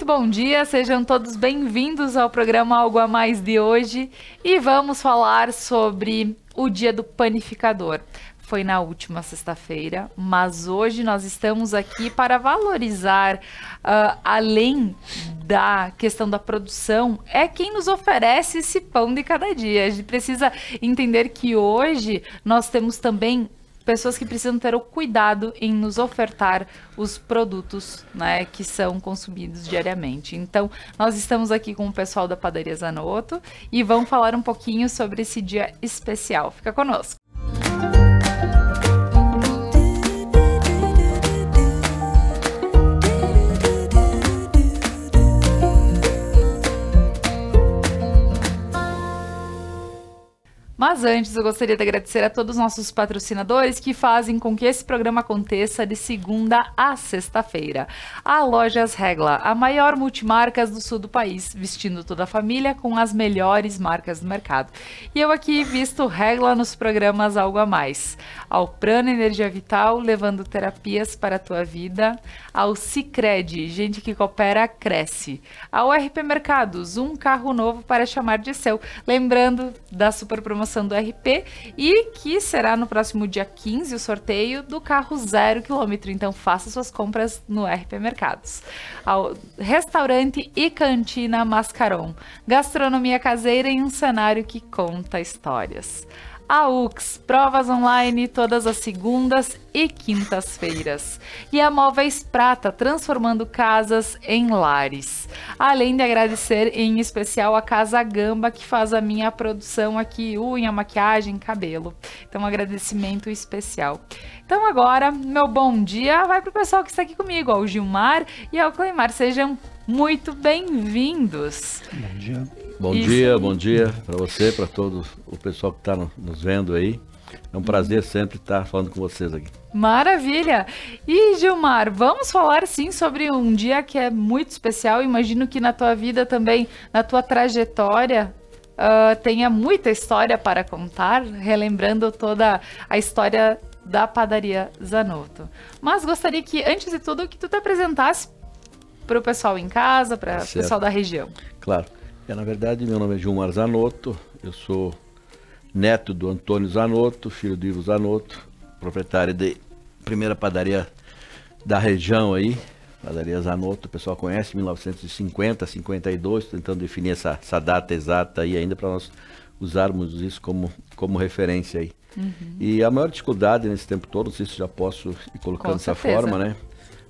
Muito bom dia, sejam todos bem-vindos ao programa Algo a Mais de hoje e vamos falar sobre o Dia do Panificador. Foi na última sexta-feira, mas hoje nós estamos aqui para valorizar, além da questão da produção, é quem nos oferece esse pão de cada dia. A gente precisa entender que hoje nós temos também pessoas que precisam ter o cuidado em nos ofertar os produtos, né, que são consumidos diariamente. Então, nós estamos aqui com o pessoal da Padaria Zanotto e vamos falar um pouquinho sobre esse dia especial. Fica conosco. Mas antes, eu gostaria de agradecer a todos os nossos patrocinadores que fazem com que esse programa aconteça de segunda a sexta-feira. A Lojas Regla, a maior multimarcas do sul do país, vestindo toda a família com as melhores marcas do mercado. E eu aqui visto Regla nos programas Algo a Mais. Ao Prana Energia Vital, levando terapias para a tua vida. Ao Sicredi, gente que coopera, cresce. Ao RP Mercados, um carro novo para chamar de seu. Lembrando da super promoção do RP e que será no próximo dia 15 o sorteio do carro 0 km. Então faça suas compras no RP Mercados. Ao Restaurante e Cantina Mascaron, gastronomia caseira em um cenário que conta histórias. A UX, provas online todas as segundas e quintas-feiras. E a Móveis Prata, transformando casas em lares. Além de agradecer em especial a Casa Gamba, que faz a minha produção aqui, unha, maquiagem, cabelo. Então, um agradecimento especial. Então, agora, meu bom dia vai para o pessoal que está aqui comigo, ao Gilmar e ao Cleimar. Sejam muito bem-vindos. Bom dia. Bom dia para você, para todo o pessoal que está nos vendo aí. É um prazer sempre estar falando com vocês aqui. Maravilha! E Gilmar, vamos falar sim sobre um dia que é muito especial. Imagino que na tua vida também, na tua trajetória, tenha muita história para contar, relembrando toda a história da Padaria Zanotto. Mas gostaria que, antes de tudo, que tu te apresentasse para o pessoal em casa, para o pessoal da região. Claro. Na verdade, meu nome é Gilmar Zanotto, eu sou neto do Antônio Zanotto, filho do Ivo Zanotto, proprietário de primeira padaria da região aí, Padaria Zanotto, o pessoal conhece, 1950, 52, tentando definir essa data exata aí ainda para nós usarmos isso como referência aí. Uhum. E a maior dificuldade nesse tempo todo, não sei se já posso ir colocando dessa forma, né,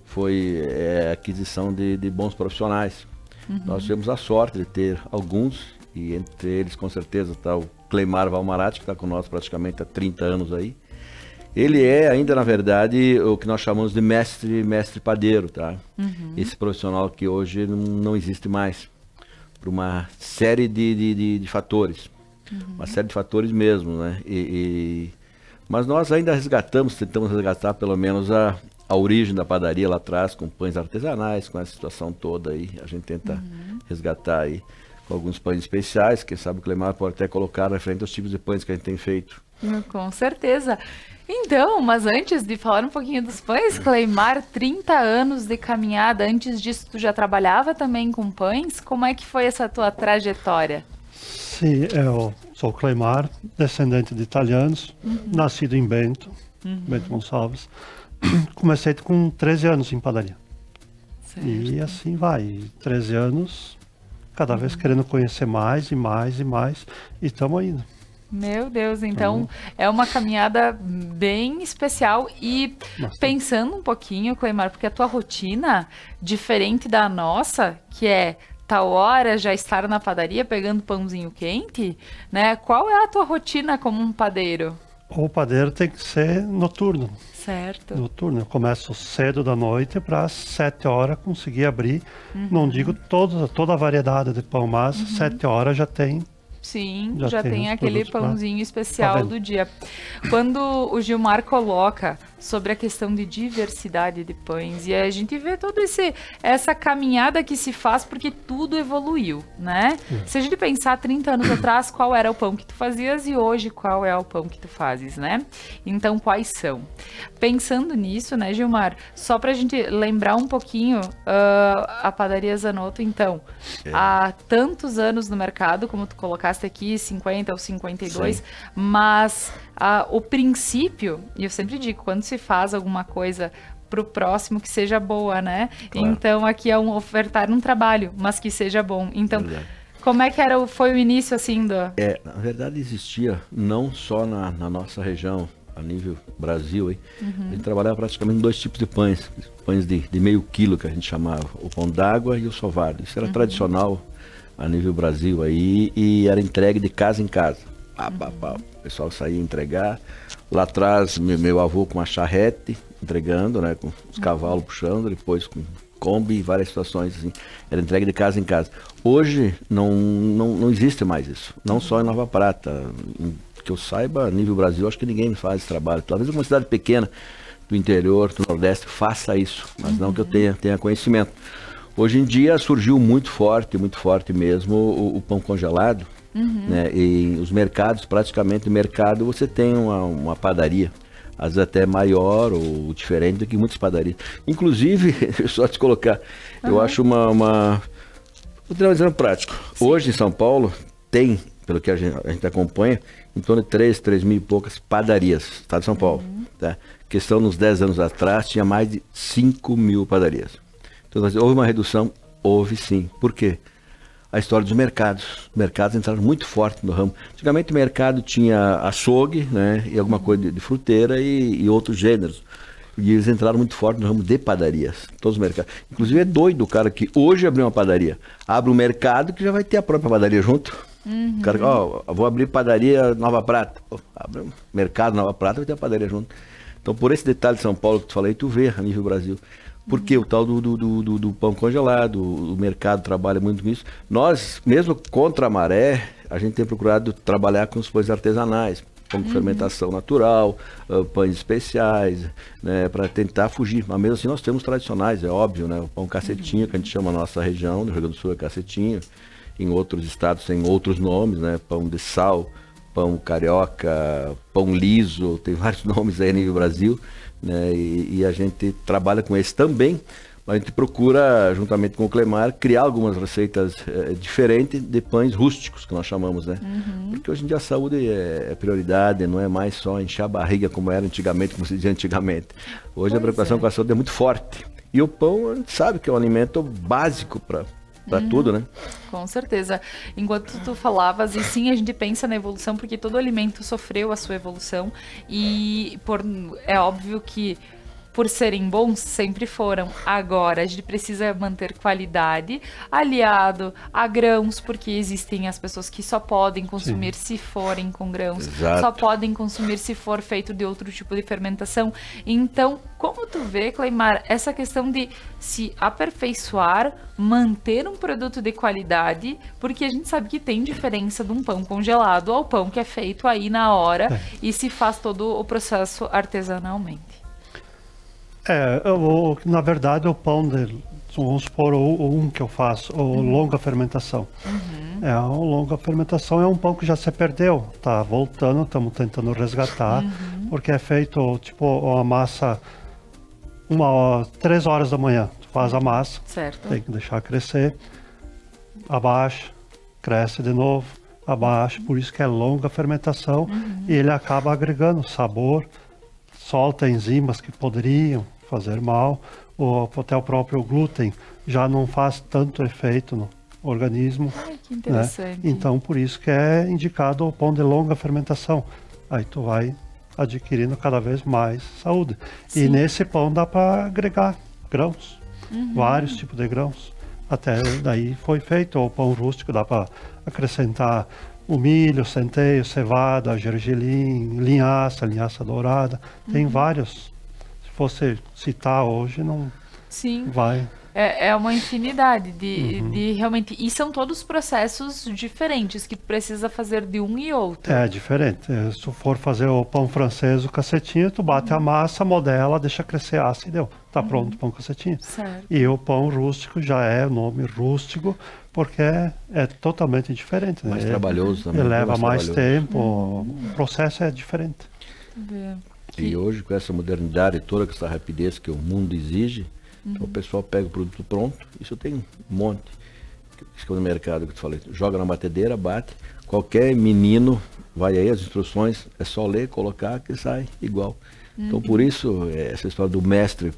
foi a aquisição de bons profissionais. Uhum. Nós tivemos a sorte de ter alguns, e entre eles com certeza está o Cleimar Valmarati, que está conosco praticamente há 30 anos aí. Ele é ainda, na verdade, o que nós chamamos de mestre padeiro, tá? Uhum. Esse profissional que hoje não existe mais, por uma série de fatores, uma série de fatores mesmo, né? Mas nós ainda tentamos resgatar pelo menos a origem da padaria lá atrás, com pães artesanais, com essa situação toda aí, a gente tenta resgatar aí com alguns pães especiais, quem sabe o Cleimar pode até colocar referente aos tipos de pães que a gente tem feito. Com certeza. Então, mas antes de falar um pouquinho dos pães, Cleimar, 30 anos de caminhada, antes disso tu já trabalhava também com pães? Como é que foi essa tua trajetória? Sim, eu sou Cleimar, descendente de italianos, nascido em Bento, Bento Gonçalves. Comecei com 13 anos em padaria. Certo. E assim vai, 13 anos, cada vez querendo conhecer mais e mais e mais, e estamos indo. Meu Deus, então é uma caminhada bem especial. E pensando um pouquinho, Cleimar, porque a tua rotina, diferente da nossa, que é tal hora já estar na padaria pegando pãozinho quente, né? Qual é a tua rotina como um padeiro? O padeiro tem que ser noturno. Certo. Noturno. Eu começo cedo da noite para às 7 horas conseguir abrir. Não digo toda a variedade de pão, mas 7 horas já tem Sim, já tem os aquele produtos pra- pãozinho especial venda. do dia. Quando o Gilmar coloca sobre a questão de diversidade de pães, e a gente vê toda essa caminhada que se faz porque tudo evoluiu, né? Se a gente pensar 30 anos atrás, qual era o pão que tu fazias e hoje qual é o pão que tu fazes, né? Então, quais são? Pensando nisso, né, Gilmar, só pra gente lembrar um pouquinho, a padaria Zanotto, então, há tantos anos no mercado, como tu colocaste aqui, 50 ou 52, Sim. mas o princípio, e eu sempre digo, quando se faz alguma coisa pro próximo que seja boa, né? Claro. Então aqui é ofertar um trabalho, mas que seja bom. Então, Verdade. como é que foi o início assim do... Na verdade existia, não só na nossa região, a nível Brasil, hein? A gente trabalhava praticamente em 2 tipos de pães. Pães de meio quilo, que a gente chamava. O pão d'água e o sovado. Isso era tradicional a nível Brasil aí e era entregue de casa em casa. O pessoal saía entregar. Lá atrás, meu avô com uma charrete, entregando, né? Com os cavalos puxando, depois com Kombi e várias situações assim. Era entregue de casa em casa. Hoje não existe mais isso. Não só em Nova Prata. Que eu saiba, a nível Brasil, acho que ninguém faz esse trabalho. Talvez uma cidade pequena do interior, do Nordeste, faça isso, mas não que eu tenha conhecimento. Hoje em dia surgiu muito forte mesmo o pão congelado, né? E os mercados, praticamente mercado, você tem uma padaria, às vezes até maior ou diferente do que muitas padarias. Inclusive, só te colocar, eu acho vou dar um exemplo prático. Hoje em São Paulo tem, pelo que a gente acompanha, em torno de 3 mil e poucas padarias, estado de São Paulo. Tá? Questão nos 10 anos atrás, tinha mais de 5 mil padarias. Então, houve uma redução? Houve sim. Por quê? A história dos mercados. Os mercados entraram muito forte no ramo. Antigamente o mercado tinha açougue, né, e alguma coisa de fruteira e outros gêneros. E eles entraram muito forte no ramo de padarias. Todos os mercados. Inclusive é doido o cara que hoje abriu uma padaria. Abre um mercado que já vai ter a própria padaria junto. O cara, vou abrir padaria Nova Prata. Abre um mercado Nova Prata, vai ter a padaria junto. Então, por esse detalhe de São Paulo que tu falei, tu vê a nível Brasil. Porque o tal do pão congelado, o mercado trabalha muito com isso. Nós, mesmo contra a maré, a gente tem procurado trabalhar com os pães artesanais, pão com fermentação natural, pães especiais, né, para tentar fugir. Mas mesmo assim nós temos tradicionais, é óbvio, né? O pão cacetinho, que a gente chama na nossa região, no Rio Grande do Sul é cacetinho. Em outros estados tem outros nomes, né? Pão de sal, pão carioca, pão liso, tem vários nomes aí no Brasil, né? E a gente trabalha com esse também, mas a gente procura, juntamente com o Clemar, criar algumas receitas diferentes de pães rústicos, que nós chamamos, né? Porque hoje em dia a saúde é prioridade, não é mais só encher a barriga como era antigamente, como se dizia antigamente. Hoje a preocupação com a saúde é muito forte. E o pão, a gente sabe que é um alimento básico para tudo, né? Com certeza. Enquanto tu falavas, e sim, a gente pensa na evolução, porque todo alimento sofreu a sua evolução, e é óbvio que por serem bons, sempre foram. Agora, a gente precisa manter qualidade, aliado a grãos, porque existem as pessoas que só podem consumir se forem com grãos, Exato. só podem consumir se for feito de outro tipo de fermentação. Então, como tu vê, Cleimar, essa questão de se aperfeiçoar, manter um produto de qualidade, porque a gente sabe que tem diferença de um pão congelado ao pão que é feito aí na hora e se faz todo o processo artesanalmente. Na verdade, o pão vamos supor, um que eu faço, o longa fermentação. O longa fermentação é um pão que já se perdeu, tá voltando, estamos tentando resgatar, porque é feito, tipo, a massa 3 horas da manhã, tu faz a massa, Certo. tem que deixar crescer, abaixa, cresce de novo, abaixa, por isso que é longa fermentação, e ele acaba agregando sabor, solta enzimas que poderiam fazer mal, ou até o próprio glúten já não faz tanto efeito no organismo. Ai, que interessante. Né? Então, por isso que é indicado o pão de longa fermentação. Aí tu vai adquirindo cada vez mais saúde. Sim. E nesse pão dá para agregar grãos, vários tipos de grãos. Até daí foi feito o pão rústico, dá para acrescentar o milho, centeio, cevada, gergelim, linhaça dourada. Tem vários. Se fosse citar hoje, não Sim. vai. É uma infinidade de realmente... E são todos processos diferentes que precisa fazer de um e outro. É diferente. Se tu for fazer o pão francês, o cacetinho, tu bate a massa, modela, deixa crescer a assa e deu. Tá pronto o pão cacetinho. Certo. E o pão rústico já é o nome rústico, porque é totalmente diferente. Mais né? trabalhoso também. Ele leva mais trabalhoso. tempo, o processo é diferente. E hoje, com essa modernidade toda, com essa rapidez que o mundo exige, então o pessoal pega o produto pronto, isso tem um monte. Isso que é no mercado que eu te falei, joga na batedeira, bate, qualquer menino vai aí, as instruções, é só ler, colocar, que sai igual. Então por isso, essa história do mestre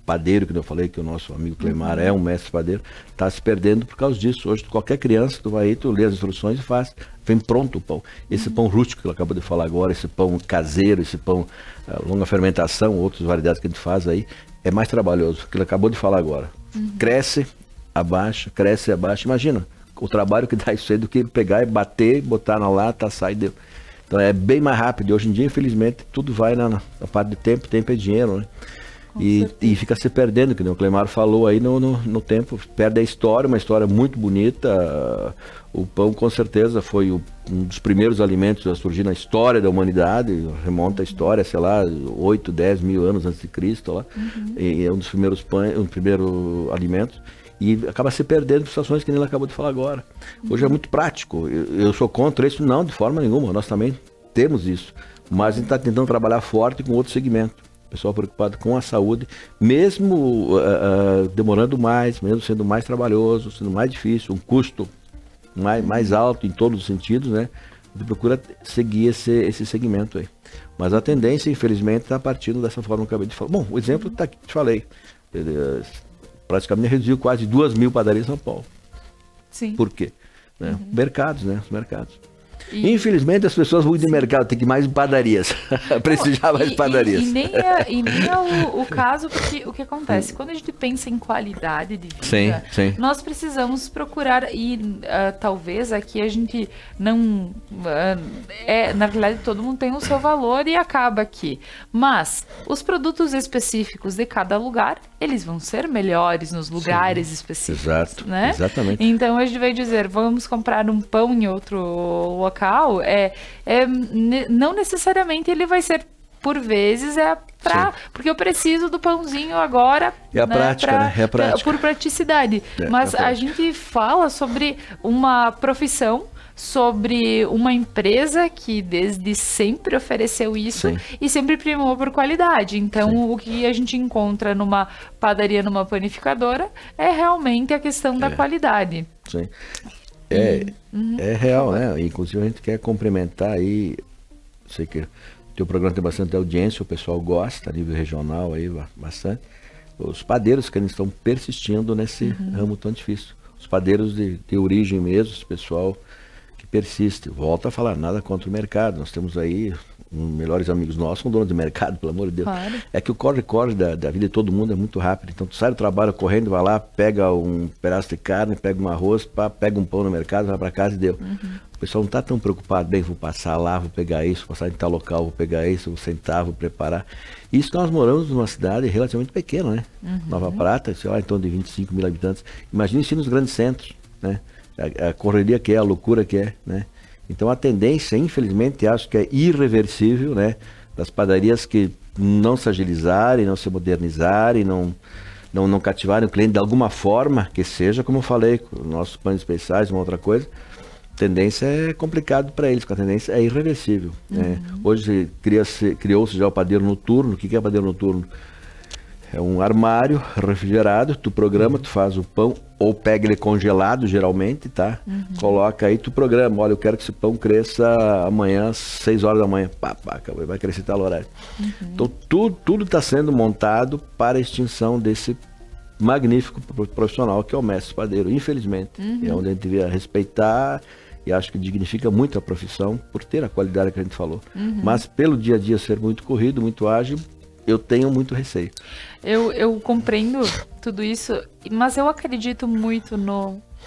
padeiro, que eu falei, que o nosso amigo Clemar é um mestre padeiro, está se perdendo por causa disso. Hoje, qualquer criança, tu vai aí, tu lê as instruções e faz, vem pronto o pão. Esse pão rústico que ele acabou de falar agora, esse pão caseiro, esse pão longa fermentação, outras variedades que a gente faz aí, é mais trabalhoso, que ele acabou de falar agora. Cresce, abaixa, imagina o trabalho que dá isso aí do que pegar e bater, botar na lata, sai e deu. Então é bem mais rápido, e hoje em dia, infelizmente, tudo vai na parte de tempo é dinheiro, né? E fica se perdendo, que nem o Clemar falou aí no tempo, perde a história, uma história muito bonita. O pão com certeza foi um dos primeiros alimentos a surgir na história da humanidade, remonta a história, sei lá, 8, 10 mil anos antes de Cristo lá, e é um dos primeiros pães, um dos primeiros alimentos, e acaba se perdendo em situações que nem ele acabou de falar agora. Hoje é muito prático, eu sou contra isso, não, de forma nenhuma, nós também temos isso, mas a gente está tentando trabalhar forte com outro segmento. Pessoal preocupado com a saúde, mesmo demorando mais, mesmo sendo mais trabalhoso, sendo mais difícil, um custo mais alto em todos os sentidos, né? A gente procura seguir esse segmento aí. Mas a tendência, infelizmente, está partindo dessa forma que eu acabei de falar. Bom, o exemplo está aqui, te falei. Ele, praticamente reduziu quase 2.000 padarias em São Paulo. Sim. Por quê? Né? Mercados, né? Os mercados. Infelizmente as pessoas vão de mercado, tem que ir mais em padarias, prestigiar mais padarias. E nem é o caso, porque o que acontece? Quando a gente pensa em qualidade de vida, sim. nós precisamos procurar, e talvez aqui a gente não... na verdade, todo mundo tem o seu valor e acaba aqui. Mas os produtos específicos de cada lugar, eles vão ser melhores nos lugares específicos. Exato, né? Exatamente. Então a gente vai dizer, vamos comprar um pão em outro local, não necessariamente ele vai ser, por vezes, porque eu preciso do pãozinho agora. É a prática, né? É a prática. Por praticidade. Mas a gente fala sobre uma profissão, sobre uma empresa que desde sempre ofereceu isso e sempre primou por qualidade. Então, o que a gente encontra numa padaria, numa panificadora, é realmente a questão da qualidade. Sim. É real, né? Inclusive a gente quer complementar aí, sei que o teu programa tem bastante audiência, o pessoal gosta a nível regional aí, bastante. Os padeiros que eles estão persistindo nesse ramo tão difícil. Os padeiros de origem mesmo, esse pessoal que persiste. Volto a falar, nada contra o mercado. Nós temos aí melhores amigos nossos, são donos de mercado, pelo amor de Deus. Claro. É que o corre-corre da vida de todo mundo é muito rápido. Então tu sai do trabalho correndo, vai lá, pega um pedaço de carne, pega um arroz, pega um pão no mercado, vai para casa e deu. O pessoal não está tão preocupado, bem, vou passar lá, vou pegar isso, vou passar em tal local, vou pegar isso, vou sentar, vou preparar. Isso nós moramos numa cidade relativamente pequena, né? Nova Prata, sei lá, em torno de 25 mil habitantes. Imagine se nos grandes centros, né? A correria que é, a loucura que é, né? Então a tendência, infelizmente, acho que é irreversível, né? Das padarias que não se agilizarem, não se modernizarem, não cativarem o cliente de alguma forma, que seja, como eu falei, com nossos pães especiais, uma outra coisa, a tendência é complicado para eles, porque a tendência é irreversível. Né? Hoje criou-se já o padeiro noturno. O que é padeiro noturno? É um armário refrigerado, tu programa, tu faz o pão, ou pega ele congelado, geralmente, tá? Coloca aí, tu programa, olha, eu quero que esse pão cresça amanhã às 6 horas da manhã. Acabou, vai crescer tal horário. Então, tudo está sendo montado para a extinção desse magnífico profissional que é o mestre padeiro, infelizmente. É onde a gente devia respeitar e acho que dignifica muito a profissão por ter a qualidade que a gente falou. Mas pelo dia a dia ser muito corrido, muito ágil, eu tenho muito receio. Eu compreendo tudo isso, mas eu acredito muito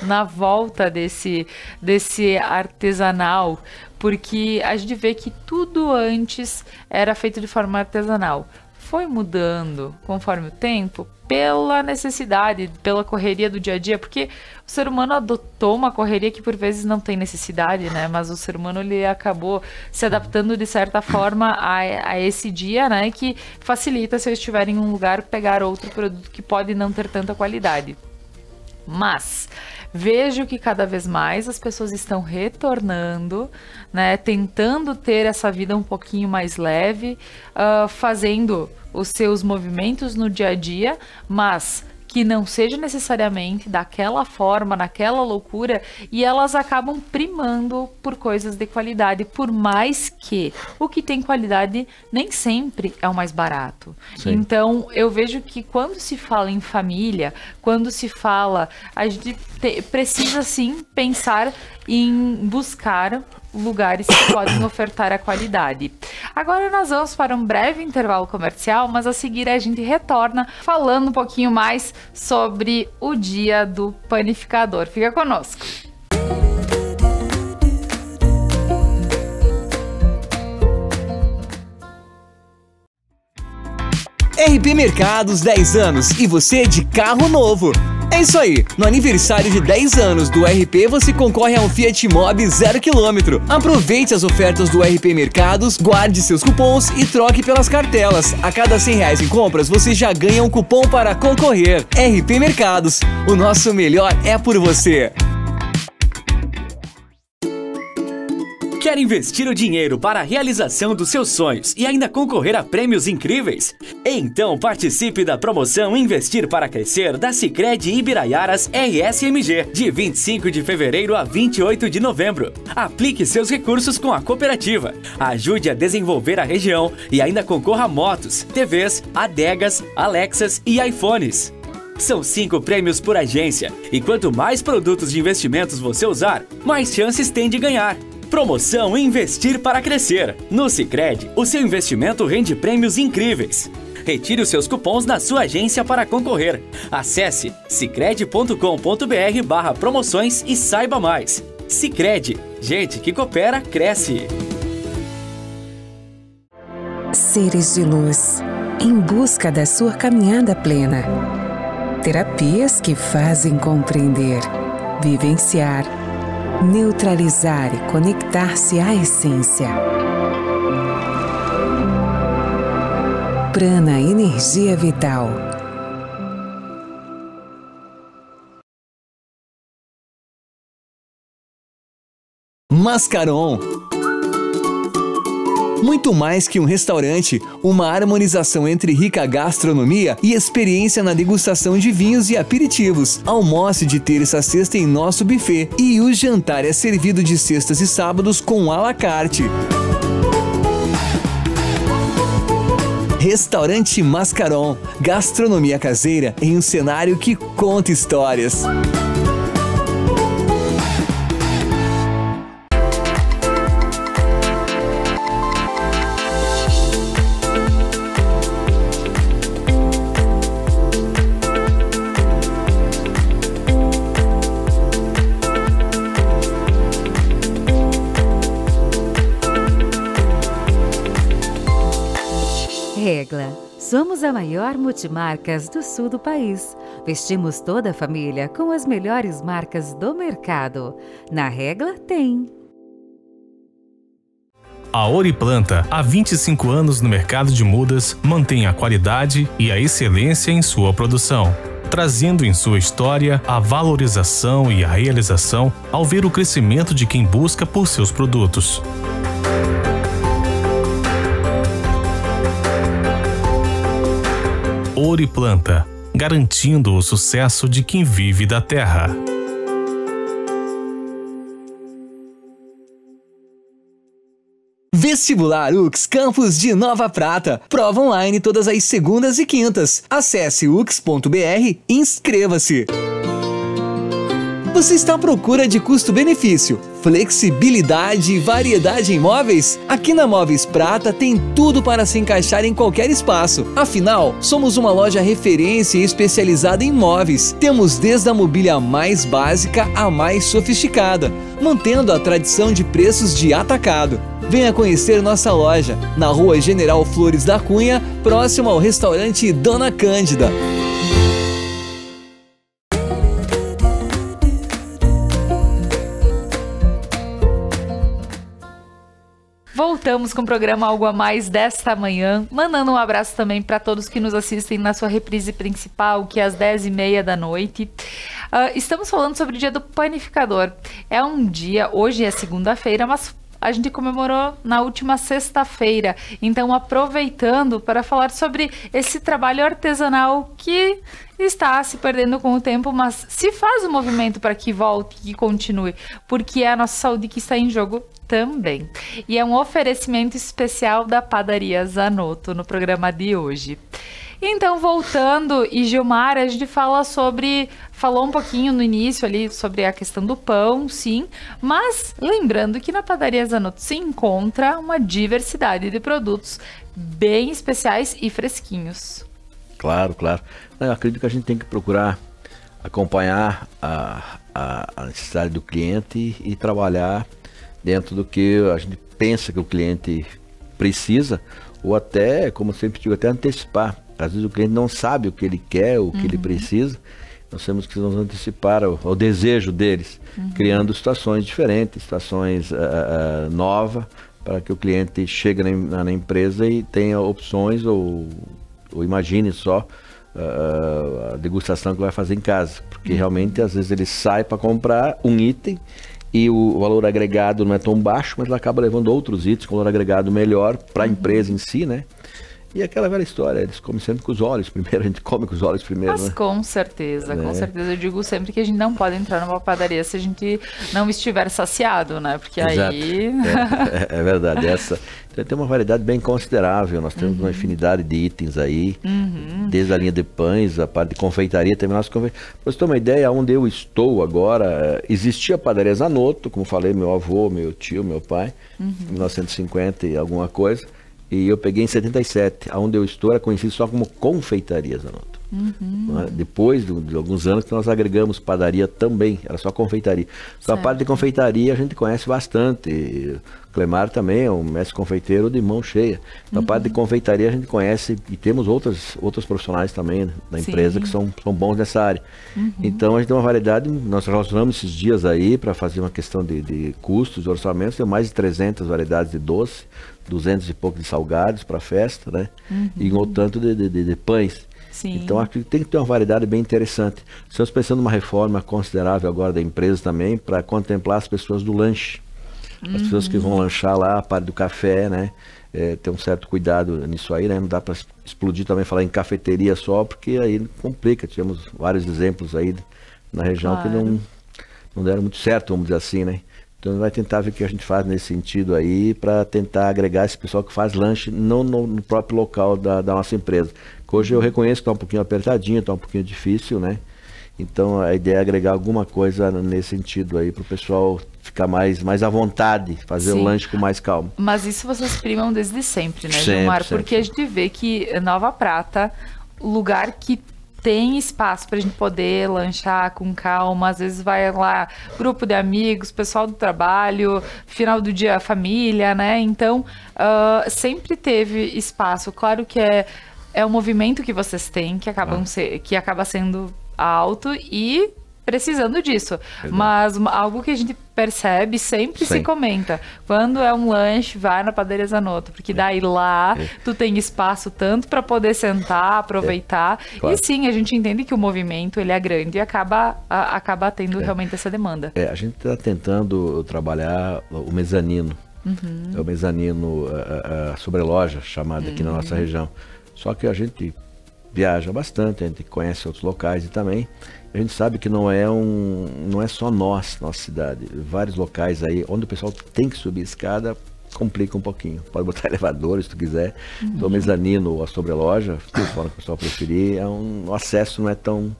na volta desse artesanal, porque a gente vê que tudo antes era feito de forma artesanal. foi mudando conforme o tempo pela necessidade, pela correria do dia a dia, porque o ser humano adotou uma correria que por vezes não tem necessidade, né? Mas o ser humano ele acabou se adaptando de certa forma a esse dia, né? Que facilita, se eu estiver em um lugar, pegar outro produto que pode não ter tanta qualidade. Mas vejo que cada vez mais as pessoas estão retornando, né, tentando ter essa vida um pouquinho mais leve, fazendo os seus movimentos no dia a dia, mas que não seja necessariamente daquela forma, naquela loucura, e elas acabam primando por coisas de qualidade, por mais que o que tem qualidade nem sempre é o mais barato. Sim. Então, eu vejo que quando se fala em família, quando se fala, a gente precisa sim pensar em buscar lugares que podem ofertar a qualidade. Agora nós vamos para um breve intervalo comercial, mas a seguir a gente retorna falando um pouquinho mais sobre o dia do panificador. Fica conosco. RP Mercados 10 anos e você de carro novo. É isso aí, no aniversário de 10 anos do RP você concorre a um Fiat Mobi 0 km. Aproveite as ofertas do RP Mercados, guarde seus cupons e troque pelas cartelas. A cada R$100 em compras você já ganha um cupom para concorrer. RP Mercados, o nosso melhor é por você. Quer investir o dinheiro para a realização dos seus sonhos e ainda concorrer a prêmios incríveis? Então participe da promoção Investir para Crescer da Sicredi Ibiraiaras RSMG, de 25 de fevereiro a 28 de novembro. Aplique seus recursos com a cooperativa, ajude a desenvolver a região e ainda concorra a motos, TVs, adegas, Alexas e iPhones. São 5 prêmios por agência e quanto mais produtos de investimentos você usar, mais chances tem de ganhar. Promoção Investir para Crescer. No Sicredi, o seu investimento rende prêmios incríveis. Retire os seus cupons na sua agência para concorrer. Acesse sicredi.com.br/promoções e saiba mais. Sicredi, gente que coopera, cresce. Seres de luz, em busca da sua caminhada plena. Terapias que fazem compreender, vivenciar, neutralizar e conectar-se à essência. Prana Energia Vital. Mascaron. Muito mais que um restaurante, uma harmonização entre rica gastronomia e experiência na degustação de vinhos e aperitivos. Almoce de terça a sexta em nosso buffet e o jantar é servido de sextas e sábados com à la carte. Restaurante Mascaron, gastronomia caseira em um cenário que conta histórias. Regla. Somos a maior multimarcas do sul do país. Vestimos toda a família com as melhores marcas do mercado. Na Regla tem. A Oriplanta, há 25 anos no mercado de mudas, mantém a qualidade e a excelência em sua produção, trazendo em sua história a valorização e a realização ao ver o crescimento de quem busca por seus produtos. Oriplanta, garantindo o sucesso de quem vive da terra. Vestibular UX Campus de Nova Prata. Prova online todas as segundas e quintas. Acesse ux.br e inscreva-se. Você está à procura de custo-benefício, flexibilidade e variedade em móveis? Aqui na Móveis Prata tem tudo para se encaixar em qualquer espaço. Afinal, somos uma loja referência e especializada em móveis. Temos desde a mobília mais básica à mais sofisticada, mantendo a tradição de preços de atacado. Venha conhecer nossa loja, na Rua General Flores da Cunha, próximo ao restaurante Dona Cândida. Voltamos com o programa Algo a Mais desta manhã, mandando um abraço também para todos que nos assistem na sua reprise principal, que é às 10h30 da noite. Estamos falando sobre o dia do panificador. É um dia, hoje é segunda-feira, mas a gente comemorou na última sexta-feira. Então, aproveitando para falar sobre esse trabalho artesanal que está se perdendo com o tempo, mas se faz um movimento para que volte, que continue, porque é a nossa saúde que está em jogo também. E é um oferecimento especial da Padaria Zanotto no programa de hoje. Então, voltando, e Gilmar, a gente falou um pouquinho no início ali sobre a questão do pão, sim, mas lembrando que na Padaria Zanotto se encontra uma diversidade de produtos bem especiais e fresquinhos. Claro, claro. Eu acredito que a gente tem que procurar acompanhar a necessidade do cliente e trabalhar dentro do que a gente pensa que o cliente precisa, ou até, como eu sempre digo, até antecipar. Às vezes o cliente não sabe o que ele quer, o que ele precisa. Nós temos que nos antecipar ao desejo deles, criando situações diferentes, situações novas, para que o cliente chegue na empresa e tenha opções ou imagine só a degustação que vai fazer em casa. Porque realmente, às vezes, ele sai para comprar um item e o valor agregado não é tão baixo, mas ele acaba levando outros itens com valor agregado melhor para a empresa em si, né? E aquela velha história, eles comem sempre com os olhos primeiro, a gente come com os olhos primeiro, mas né? Com certeza. Eu digo sempre que a gente não pode entrar numa padaria se a gente não estiver saciado, né? Porque Exato. Aí... É verdade, então, tem uma variedade bem considerável, nós temos uma infinidade de itens aí, desde a linha de pães, a parte de confeitaria, também nós para você ter uma ideia, onde eu estou agora, existia a Padaria Zanotto, como falei, meu avô, meu tio, meu pai, em 1950 e alguma coisa. E eu peguei em 77, onde eu estou era conhecido só como Confeitaria Zanotto. Depois de alguns anos que nós agregamos padaria também, era só confeitaria. Então a parte de confeitaria a gente conhece bastante. E o Clemar também é um mestre confeiteiro de mão cheia. Então a parte de confeitaria a gente conhece e temos outros profissionais também da empresa que são bons nessa área. Então a gente tem uma variedade, nós relacionamos esses dias aí para fazer uma questão de custos, de orçamentos, tem mais de 300 variedades de doce, 200 e pouco de salgados para festa, né? E um tanto de pães. Sim. Então acho que tem que ter uma variedade bem interessante. Estamos pensando numa reforma considerável agora da empresa também, para contemplar as pessoas do lanche. As pessoas que vão lanchar lá, a parte do café, né? Ter um certo cuidado nisso aí, né? Não dá para explodir também, falar em cafeteria só, porque aí complica. Tivemos vários exemplos aí na região que não deram muito certo, vamos dizer assim, né? Então vai tentar ver o que a gente faz nesse sentido aí, para tentar agregar esse pessoal que faz lanche no próprio local da nossa empresa. Hoje eu reconheço que está um pouquinho apertadinho, está um pouquinho difícil, né? Então a ideia é agregar alguma coisa nesse sentido aí, para o pessoal ficar mais à vontade, fazer o lanche com mais calma. Mas isso vocês primam desde sempre, né, Gilmar? Porque a gente vê que Nova Prata, lugar que tem espaço para a gente poder lanchar com calma, às vezes vai lá, grupo de amigos, pessoal do trabalho, final do dia, família, né? Então, sempre teve espaço. Claro que é um movimento que vocês têm, que acaba sendo alto e precisando disso. Mas algo que a gente percebe, sempre se comenta. Quando é um lanche, vai na Padaria Zanotto, porque daí lá tu tem espaço tanto para poder sentar, aproveitar. Claro. E sim, a gente entende que o movimento ele é grande e acaba tendo realmente essa demanda. A gente está tentando trabalhar o mezanino. É o mezanino, a sobreloja chamada aqui na nossa região. Só que a gente viaja bastante, a gente conhece outros locais e também a gente sabe que não é só nossa cidade. Vários locais aí onde o pessoal tem que subir escada, complica um pouquinho. Pode botar elevador se tu quiser. Então, o mezanino ou a sobreloja, o pessoal preferir, o acesso não é tão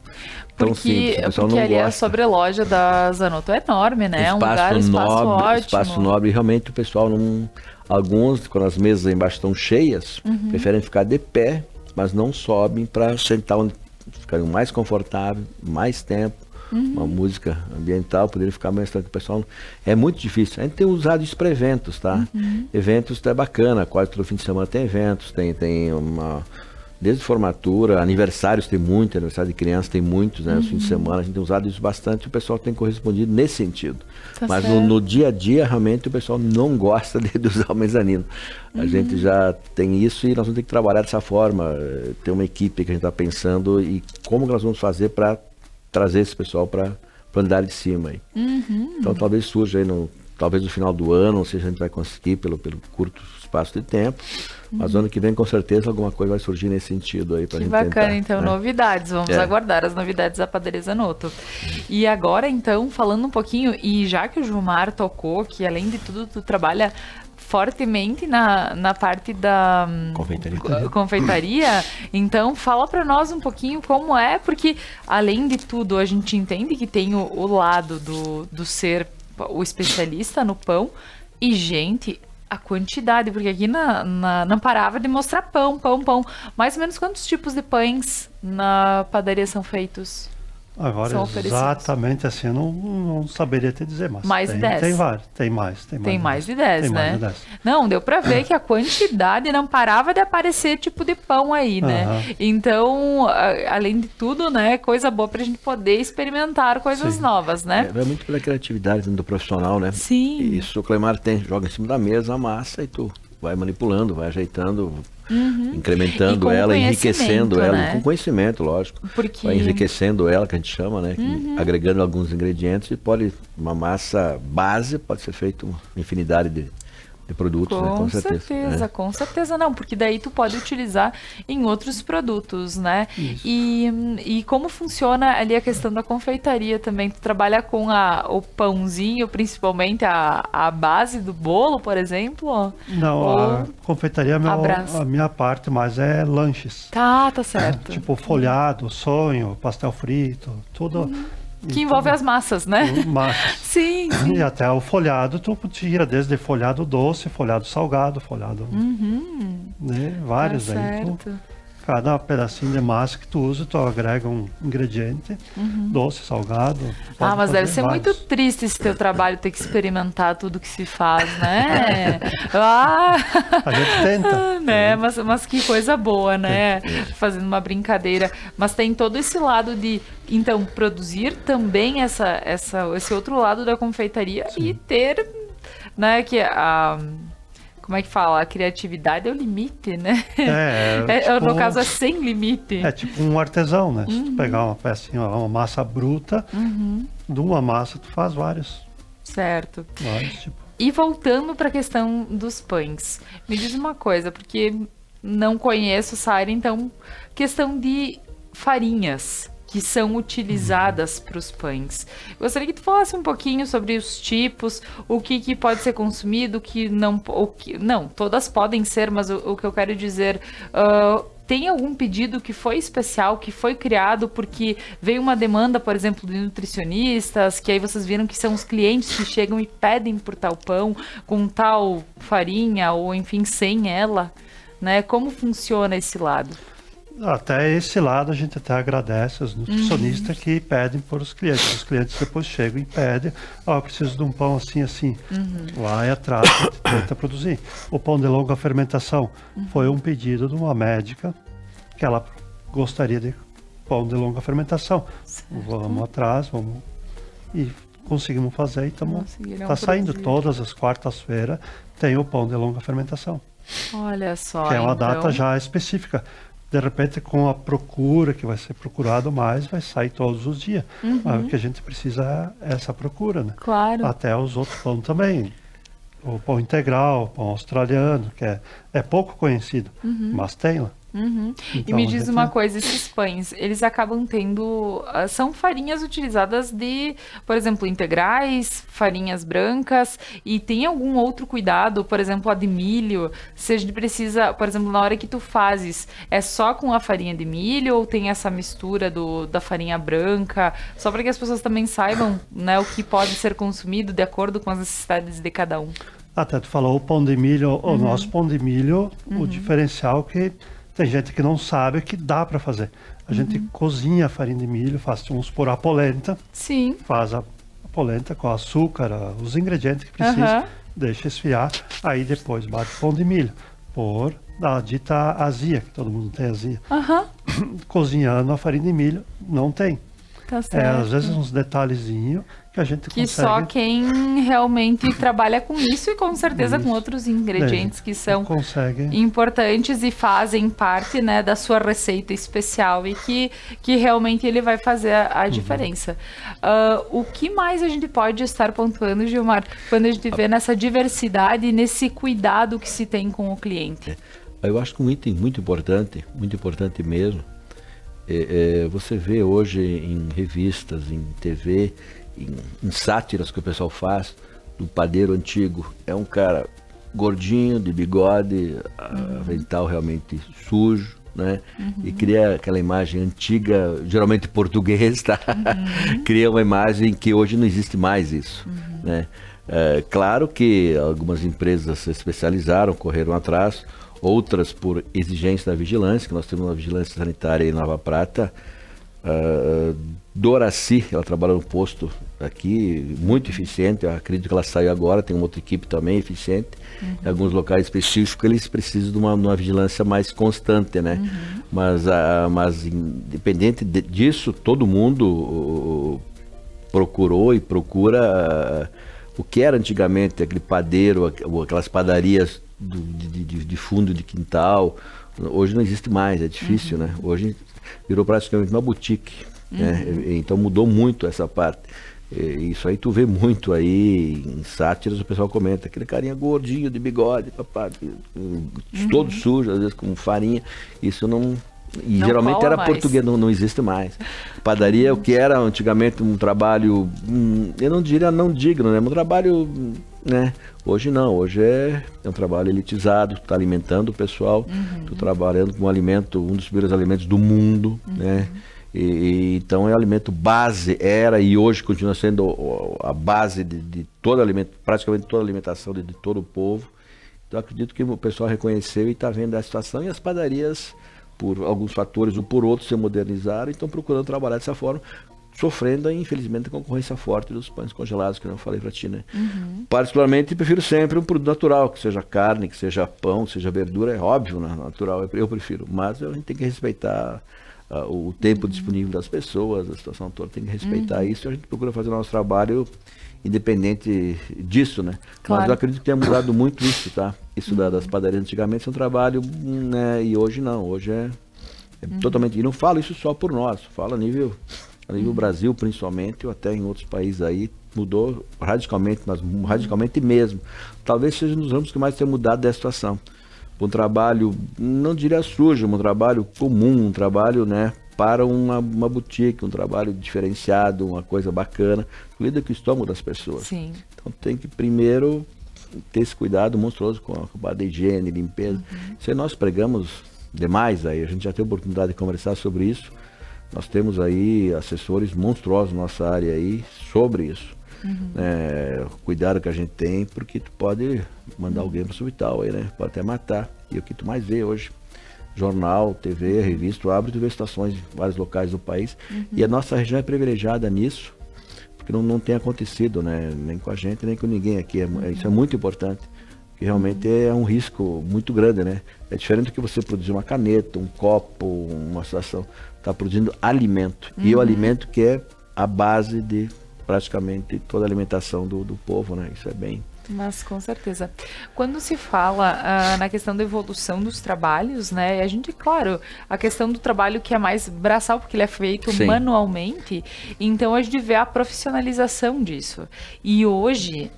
simples. Porque ali a sobreloja da Zanotto é enorme, né? Espaço ótimo. Espaço nobre. E realmente o pessoal alguns, quando as mesas aí embaixo estão cheias, preferem ficar de pé, mas não sobem para sentar onde ficariam mais confortável, mais tempo, uma música ambiental, poderia ficar mais tranquilo. O pessoal é muito difícil. A gente tem usado isso para eventos, tá? Eventos é bacana, quase todo fim de semana tem eventos, tem uma... Desde formatura, aniversários tem muito, aniversário de criança tem muitos, né? Nos fins de semana a gente tem usado isso bastante e o pessoal tem correspondido nesse sentido. Tá Mas certo. no dia a dia, realmente, o pessoal não gosta de usar o mezanino. A gente já tem isso e nós vamos ter que trabalhar dessa forma. Ter uma equipe que a gente está pensando e como que nós vamos fazer para trazer esse pessoal para a unidade de cima. Aí. Então talvez surja aí, talvez no final do ano, não sei se a gente vai conseguir pelo curto espaço de tempo. Mas ano que vem, com certeza, alguma coisa vai surgir nesse sentido aí pra gente tentar. Que bacana, então, né? novidades. Vamos aguardar as novidades da Padaria Zanotto. E agora, então, falando um pouquinho, e já que o Gilmar tocou, que além de tudo, tu trabalha fortemente na parte da confeitaria, então fala para nós um pouquinho como é, porque além de tudo, a gente entende que tem o lado do ser o especialista no pão e, gente... A quantidade, porque aqui não parava de mostrar pão. Mais ou menos quantos tipos de pães na padaria são feitos? Agora, exatamente assim, eu não saberia te dizer, mas mais de 10. Tem vários, tem mais. Tem mais de 10, né? Mais de 10. Não, deu pra ver que a quantidade não parava de aparecer tipo de pão aí, né? Então, além de tudo, né, coisa boa pra gente poder experimentar coisas novas, né? É muito pela criatividade do profissional, né? Sim. E isso o Cleimar joga em cima da mesa a massa e tu vai manipulando, vai ajeitando, incrementando ela, enriquecendo ela, né? com conhecimento, lógico. Porque... Vai enriquecendo ela, que a gente chama, né? Agregando alguns ingredientes e uma massa base pode ser feita uma infinidade de produtos, né? Com certeza. Né? Com certeza não, porque daí tu pode utilizar em outros produtos, né? E como funciona ali a questão da confeitaria também? Tu trabalha com o pãozinho, principalmente a base do bolo, por exemplo? Não, a confeitaria, a minha parte mais é lanches. Tá certo. Tipo folhado, sonho, pastel frito, tudo... Que envolve as massas, né? Massas. Sim. E até o folhado, tu tira desde folhado doce, folhado salgado, folhado... Né? Vários aí. Cada pedacinho de massa que tu usa, tu agrega um ingrediente, doce, salgado. Mas deve ser muito triste esse teu trabalho, ter que experimentar tudo que se faz, né? A gente tenta. Né? Mas que coisa boa, né? Fazendo uma brincadeira. Mas tem todo esse lado de, então, produzir também esse outro lado da confeitaria e ter, né, que como é que fala? A criatividade é o limite, né? Tipo, no caso, é sem limite. É tipo um artesão, né? Se tu pegar uma pecinha, uma massa bruta, de uma massa tu faz vários. Certo. Vários tipos. E voltando para a questão dos pães, me diz uma coisa, porque não conheço essa área, então, questão de farinhas que são utilizadas para os pães. Gostaria que tu falasse um pouquinho sobre os tipos, o que pode ser consumido, não, todas podem ser, mas o que eu quero dizer, tem algum pedido que foi especial, que foi criado porque veio uma demanda, por exemplo, de nutricionistas, que aí vocês viram que são os clientes que chegam e pedem por tal pão, com tal farinha, ou enfim, sem ela, né? Como funciona esse lado? Até esse lado a gente até agradece os nutricionistas que pedem por os clientes. Os clientes depois chegam e pedem, eu preciso de um pão assim. Vai atrás e tenta produzir. O pão de longa fermentação foi um pedido de uma médica que ela gostaria de pão de longa fermentação. Certo. Vamos atrás, e conseguimos fazer e está saindo todas as quartas-feiras, tem o pão de longa fermentação. Olha só, que é uma data já específica. De repente, com a procura, que vai ser procurado mais, vai sair todos os dias. Mas o que a gente precisa é essa procura, né? Claro. Até os outros pão também. O pão integral, o pão australiano, que é pouco conhecido, mas tem lá. Então, e me diz uma coisa, esses pães, eles acabam tendo, são farinhas utilizadas de, por exemplo, integrais, farinhas brancas, e tem algum outro cuidado, por exemplo, a de milho, se a gente precisa, por exemplo, na hora que tu fazes, é só com a farinha de milho ou tem essa mistura da farinha branca, só para que as pessoas também saibam, né, o que pode ser consumido de acordo com as necessidades de cada um. Até tu falou o pão de milho, o nosso pão de milho, o diferencial que tem gente que não sabe que dá para fazer. A gente cozinha a farinha de milho, vamos supor, a polenta. Sim. Faz a polenta com açúcar, os ingredientes que precisa, deixa esfriar, aí depois bate pão de milho. Por da dita azia, que todo mundo tem azia. Cozinhando a farinha de milho, não tem. Tá certo. Às vezes uns detalhezinhos que a gente consegue... só quem realmente trabalha com isso e com certeza com outros ingredientes que são importantes e fazem parte, né, da sua receita especial e que realmente ele vai fazer a diferença. O que mais a gente pode estar pontuando, Gilmar, quando a gente vê nessa diversidade e nesse cuidado que se tem com o cliente? Eu acho que um item muito importante mesmo, você vê hoje em revistas, em TV, em sátiras que o pessoal faz, do padeiro antigo. É um cara gordinho, de bigode, avental realmente sujo, né? E cria aquela imagem antiga, geralmente português, tá? Cria uma imagem que hoje não existe mais isso, né? Claro que algumas empresas se especializaram, correram atrás, outras por exigência da vigilância, que nós temos uma vigilância sanitária em Nova Prata. Doraci, ela trabalha no posto aqui, muito eficiente, eu acredito que ela saiu agora, tem uma outra equipe também eficiente. Em alguns locais específicos eles precisam de uma vigilância mais constante, né? Mas independente disso, todo mundo procurou e procura o que era antigamente aquele padeiro, aquelas padarias de fundo de quintal. Hoje não existe mais, é difícil, né? Hoje virou praticamente uma boutique, né? Então mudou muito essa parte. Isso aí tu vê muito aí em sátiras, o pessoal comenta, aquele carinha gordinho de bigode, papai, todo sujo, às vezes com farinha. Isso não geralmente era português, não existe mais. Padaria, o que era antigamente um trabalho, eu não diria não digno, né? Um trabalho, né? Hoje não, hoje é um trabalho elitizado, tu tá alimentando o pessoal, tu trabalhando com um alimento, um dos primeiros alimentos do mundo, né? Então é o alimento base, era e hoje continua sendo a base de todo alimento, praticamente toda a alimentação de todo o povo. Então acredito que o pessoal reconheceu e está vendo a situação, e as padarias, por alguns fatores ou por outros, se modernizaram e estão procurando trabalhar dessa forma, sofrendo, infelizmente, a concorrência forte dos pães congelados, que eu não falei para ti, né? Particularmente, prefiro sempre um produto natural, que seja carne, que seja pão, que seja verdura, é óbvio, né? Natural, eu prefiro, mas a gente tem que respeitar o tempo disponível das pessoas, a situação toda, tem que respeitar isso, e a gente procura fazer o nosso trabalho independente disso, né? Claro. Mas eu acredito que tenha mudado muito isso, tá? Isso das padarias antigamente é um trabalho, né? E hoje não, hoje é totalmente, e não falo isso só por nós, falo a nível Brasil principalmente, ou até em outros países aí, mudou radicalmente, mas radicalmente mesmo. Talvez seja nos ramos que mais tem mudado dessa situação. Um trabalho, não diria sujo, um trabalho comum, um trabalho, né, para uma boutique, um trabalho diferenciado, uma coisa bacana, lida com o estômago das pessoas. Sim. Então tem que primeiro ter esse cuidado monstruoso com a parte de higiene, limpeza. Isso aí nós pregamos demais aí, a gente já teve a oportunidade de conversar sobre isso. Nós temos aí assessores monstruosos na nossa área aí sobre isso. O cuidado que a gente tem, porque tu pode mandar alguém para o hospital aí, né? Pode até matar. E o que tu mais vê hoje, jornal, TV, revista, abre, tu vê estações em vários locais do país. E a nossa região é privilegiada nisso, porque não tem acontecido, né? Nem com a gente, nem com ninguém aqui. Isso é muito importante, porque realmente é um risco muito grande, né? É diferente do que você produzir uma caneta, um copo, uma situação. Está produzindo alimento. E o alimento que é a base de praticamente toda a alimentação do povo, né? Isso é bem... Mas com certeza. Quando se fala na questão da evolução dos trabalhos, né? A gente, claro, a questão do trabalho que é mais braçal, porque ele é feito manualmente, então a gente vê a profissionalização disso. E hoje,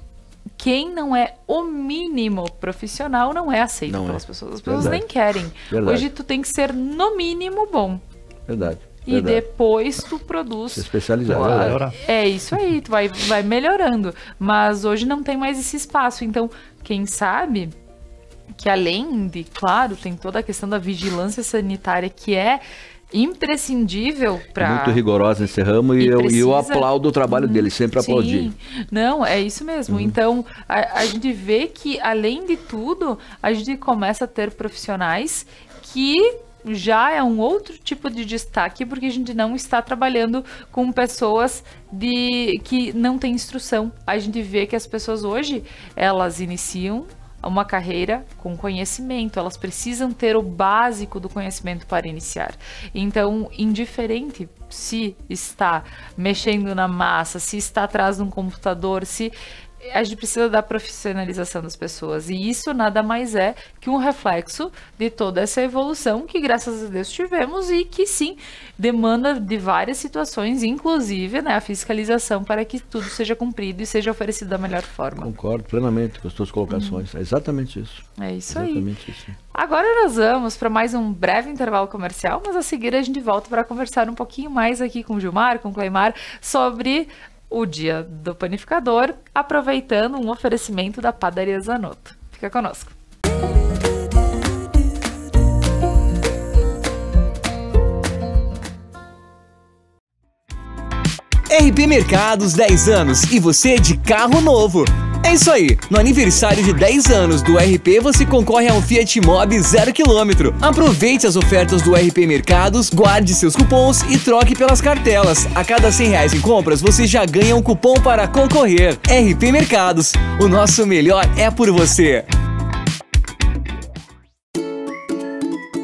quem não é o mínimo profissional não é aceito pelas pessoas. As pessoas nem querem. Hoje tu tem que ser no mínimo bom. Verdade. E depois tu produz. Se especializar. É isso aí, tu vai melhorando. Mas hoje não tem mais esse espaço. Então, quem sabe que além de, claro, tem toda a questão da vigilância sanitária que é imprescindível para... Muito rigorosa nesse ramo e eu aplaudo o trabalho dele, sempre aplaudi. Não, é isso mesmo. Então, a gente vê que, além de tudo, a gente começa a ter profissionais que já é um outro tipo de destaque, porque a gente não está trabalhando com pessoas que não têm instrução. A gente vê que as pessoas hoje, elas iniciam uma carreira com conhecimento, elas precisam ter o básico do conhecimento para iniciar. Então, indiferente se está mexendo na massa, se está atrás de um computador, a gente precisa da profissionalização das pessoas, e isso nada mais é que um reflexo de toda essa evolução que graças a Deus tivemos, e que sim, demanda de várias situações, inclusive, né, a fiscalização para que tudo seja cumprido e seja oferecido da melhor forma. Concordo plenamente com as tuas colocações, é exatamente isso. É isso exatamente aí. Isso. Agora nós vamos para mais um breve intervalo comercial, mas a seguir a gente volta para conversar um pouquinho mais aqui com o Gilmar, com o Cleimar, sobre o Dia do Panificador, aproveitando um oferecimento da Padaria Zanotto. Fica conosco. RP Mercados 10 anos e você de carro novo. É isso aí, no aniversário de 10 anos do RP você concorre a um Fiat Mobi 0 km. Aproveite as ofertas do RP Mercados, guarde seus cupons e troque pelas cartelas. A cada R$100 em compras você já ganha um cupom para concorrer. RP Mercados, o nosso melhor é por você.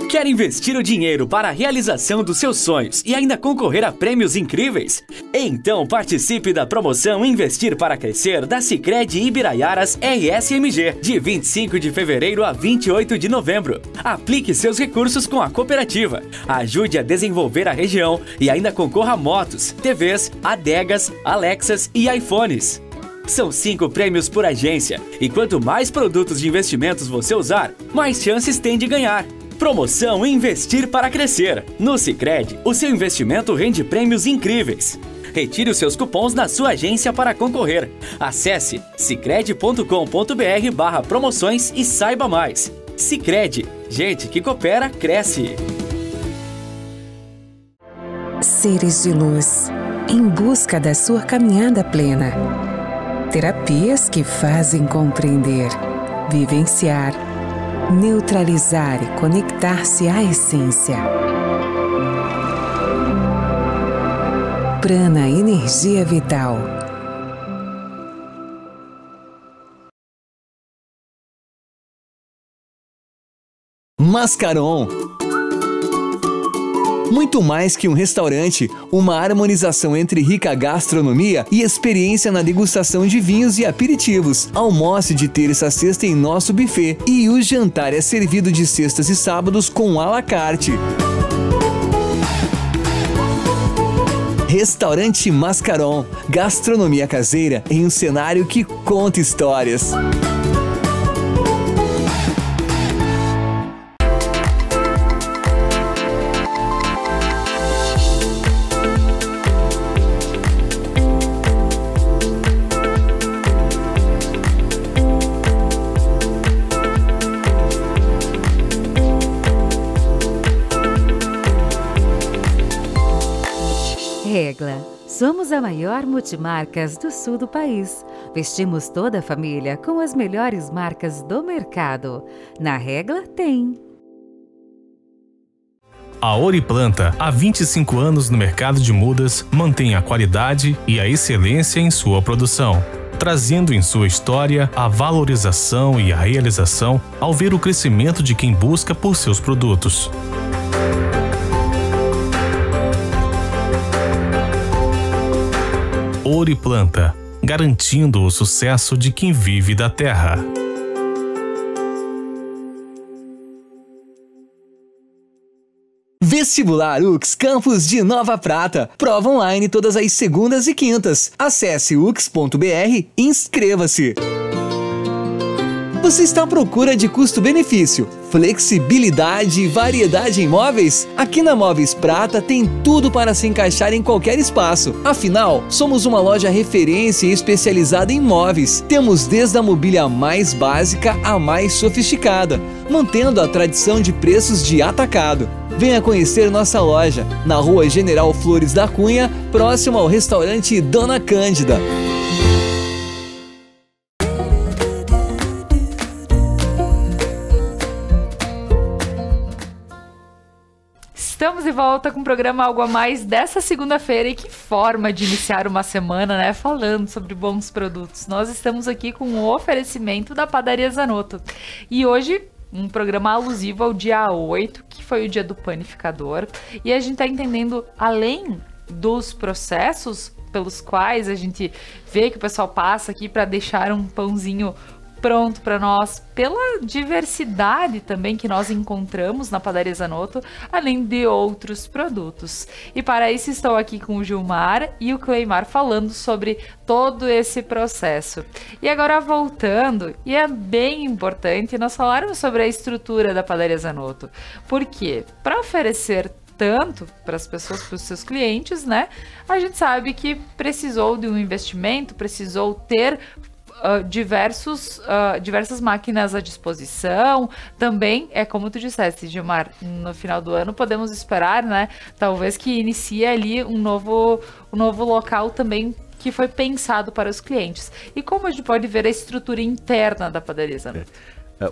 Quer investir o dinheiro para a realização dos seus sonhos e ainda concorrer a prêmios incríveis? Então participe da promoção Investir para Crescer da Sicredi Ibiraiaras RSMG, de 25 de fevereiro a 28 de novembro. Aplique seus recursos com a cooperativa, ajude a desenvolver a região e ainda concorra a motos, TVs, adegas, Alexas e iPhones. São 5 prêmios por agência, e quanto mais produtos de investimentos você usar, mais chances tem de ganhar. Promoção Investir para Crescer. No Sicredi, o seu investimento rende prêmios incríveis. Retire os seus cupons na sua agência para concorrer. Acesse sicredi.com.br/promoções e saiba mais. Sicredi, gente que coopera, cresce. Seres de luz, em busca da sua caminhada plena. Terapias que fazem compreender, vivenciar, neutralizar e conectar-se à essência. Prana Energia Vital. Mascaron. Muito mais que um restaurante, uma harmonização entre rica gastronomia e experiência na degustação de vinhos e aperitivos. Almoce de terça a sexta em nosso buffet e o jantar é servido de sextas e sábados com à la carte. Restaurante Mascaron, gastronomia caseira em um cenário que conta histórias. Regla. Somos a maior multimarcas do sul do país. Vestimos toda a família com as melhores marcas do mercado. Na Regla tem. A Oriplanta, há 25 anos no mercado de mudas, mantém a qualidade e a excelência em sua produção, trazendo em sua história a valorização e a realização ao ver o crescimento de quem busca por seus produtos. Oriplanta, garantindo o sucesso de quem vive da terra. Vestibular UX Campus de Nova Prata. Prova online todas as segundas e quintas. Acesse ux.br e inscreva-se. Você está à procura de custo-benefício, flexibilidade e variedade em móveis? Aqui na Móveis Prata tem tudo para se encaixar em qualquer espaço. Afinal, somos uma loja referência e especializada em móveis. Temos desde a mobília mais básica à mais sofisticada, mantendo a tradição de preços de atacado. Venha conhecer nossa loja, na Rua General Flores da Cunha, próximo ao restaurante Dona Cândida. Estamos de volta com o programa Algo a Mais dessa segunda-feira. E que forma de iniciar uma semana, né? Falando sobre bons produtos. Nós estamos aqui com o oferecimento da Padaria Zanotto. E hoje, um programa alusivo ao dia 8, que foi o dia do panificador. E a gente está entendendo, além dos processos pelos quais a gente vê que o pessoal passa aqui para deixar um pãozinho pronto para nós, pela diversidade também que nós encontramos na Padaria Zanotto, além de outros produtos. E para isso estou aqui com o Gilmar e o Cleimar falando sobre todo esse processo. E agora voltando, e é bem importante nós falarmos sobre a estrutura da Padaria Zanotto. Por quê? Para oferecer tanto para as pessoas, para os seus clientes, né? A gente sabe que precisou de um investimento, precisou ter diversas máquinas à disposição. Também é como tu disseste, Gilmar, no final do ano podemos esperar, né? Talvez que inicie ali um novo local também que foi pensado para os clientes. E como a gente pode ver a estrutura interna da Padaria Zanotto?